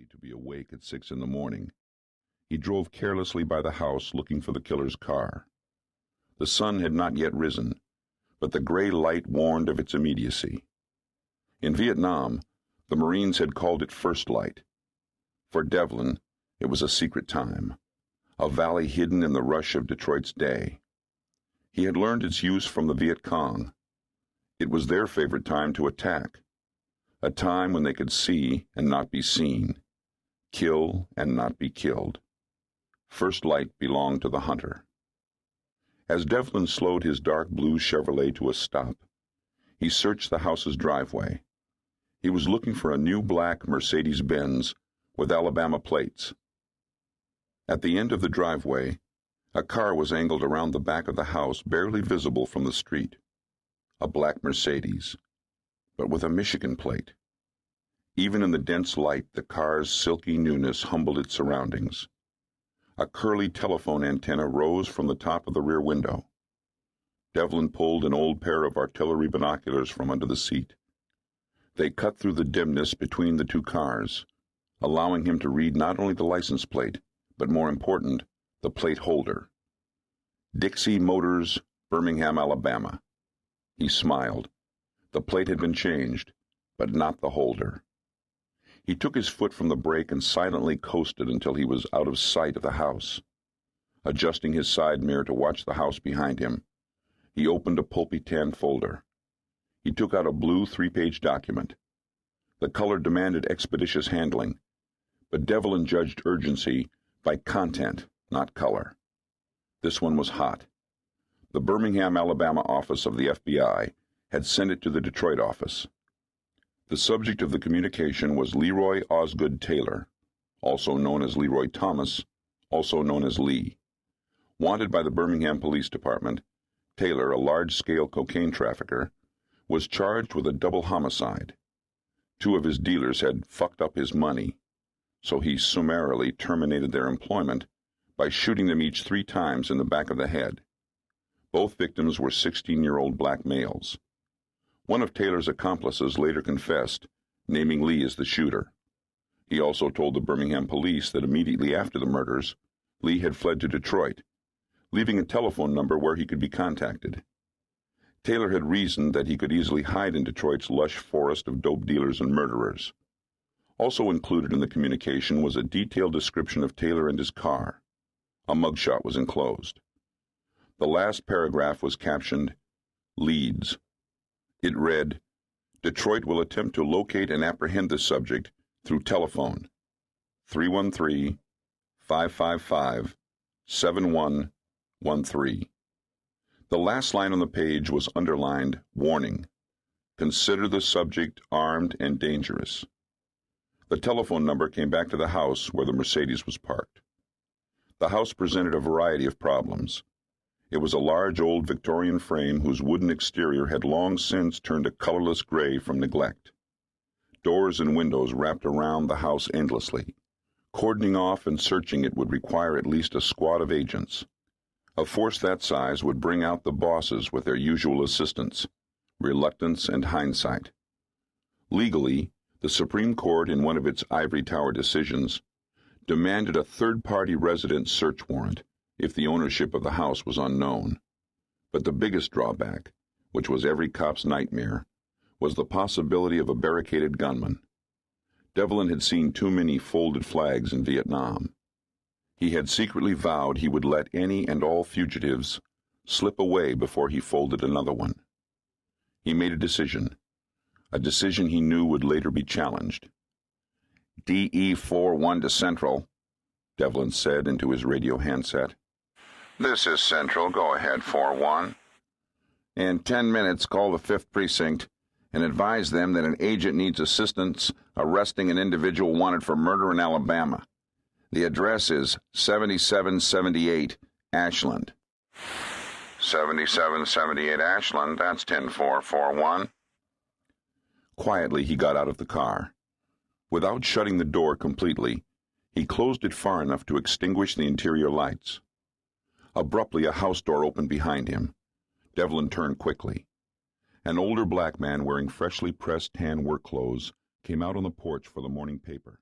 likely to be awake at 6 in the morning. He drove carelessly by the house looking for the killer's car. The sun had not yet risen, but the gray light warned of its immediacy. In Vietnam, the Marines had called it first light. For Devlin, it was a secret time, a valley hidden in the rush of Detroit's day. He had learned its use from the Viet Cong. It was their favorite time to attack, a time when they could see and not be seen, kill and not be killed. First light belonged to the hunter. As Devlin slowed his dark blue Chevrolet to a stop, he searched the house's driveway. He was looking for a new black Mercedes-Benz with Alabama plates. At the end of the driveway, a car was angled around the back of the house, barely visible from the street. A black Mercedes, but with a Michigan plate. Even in the dense light, the car's silky newness humbled its surroundings. A curly telephone antenna rose from the top of the rear window. Devlin pulled an old pair of artillery binoculars from under the seat. They cut through the dimness between the two cars, allowing him to read not only the license plate, but more important, the plate holder. Dixie Motors, Birmingham, Alabama. He smiled. The plate had been changed, but not the holder. He took his foot from the brake and silently coasted until he was out of sight of the house. Adjusting his side mirror to watch the house behind him, he opened a pulpy tan folder. He took out a blue 3-page document. The color demanded expeditious handling, but Devlin judged urgency by content, not color. This one was hot. The Birmingham, Alabama office of the FBI had sent it to the Detroit office. The subject of the communication was Leroy Osgood Taylor, also known as Leroy Thomas, also known as Lee. Wanted by the Birmingham Police Department, Taylor, a large-scale cocaine trafficker, was charged with a double homicide. 2 of his dealers had fucked up his money, so he summarily terminated their employment by shooting them each 3 times in the back of the head. Both victims were 16-year-old black males. One of Taylor's accomplices later confessed, naming Lee as the shooter. He also told the Birmingham police that immediately after the murders, Lee had fled to Detroit, leaving a telephone number where he could be contacted. Taylor had reasoned that he could easily hide in Detroit's lush forest of dope dealers and murderers. Also included in the communication was a detailed description of Taylor and his car. A mugshot was enclosed. The last paragraph was captioned, Leads. It read, Detroit will attempt to locate and apprehend the subject through telephone 313-555-7113. The last line on the page was underlined, Warning. Consider the subject armed and dangerous. The telephone number came back to the house where the Mercedes was parked. The house presented a variety of problems. It was a large old Victorian frame whose wooden exterior had long since turned a colorless gray from neglect. Doors and windows wrapped around the house endlessly. Cordoning off and searching it would require at least a squad of agents. A force that size would bring out the bosses with their usual assistants, reluctance and hindsight. Legally, the Supreme Court, in one of its ivory tower decisions, demanded a third-party resident search warrant if the ownership of the house was unknown. But the biggest drawback, which was every cop's nightmare, was the possibility of a barricaded gunman. Devlin had seen too many folded flags in Vietnam. He had secretly vowed he would let any and all fugitives slip away before he folded another one. He made a decision he knew would later be challenged. DE-41 to Central, Devlin said into his radio handset. This is Central. Go ahead, 4-1. In 10 minutes, call the 5th Precinct and advise them that an agent needs assistance arresting an individual wanted for murder in Alabama. The address is 7778 Ashland. 7778 Ashland, that's 10-4-4-1. Quietly, he got out of the car. Without shutting the door completely, he closed it far enough to extinguish the interior lights. Abruptly, a house door opened behind him. Devlin turned quickly. An older black man wearing freshly pressed tan work clothes came out on the porch for the morning paper.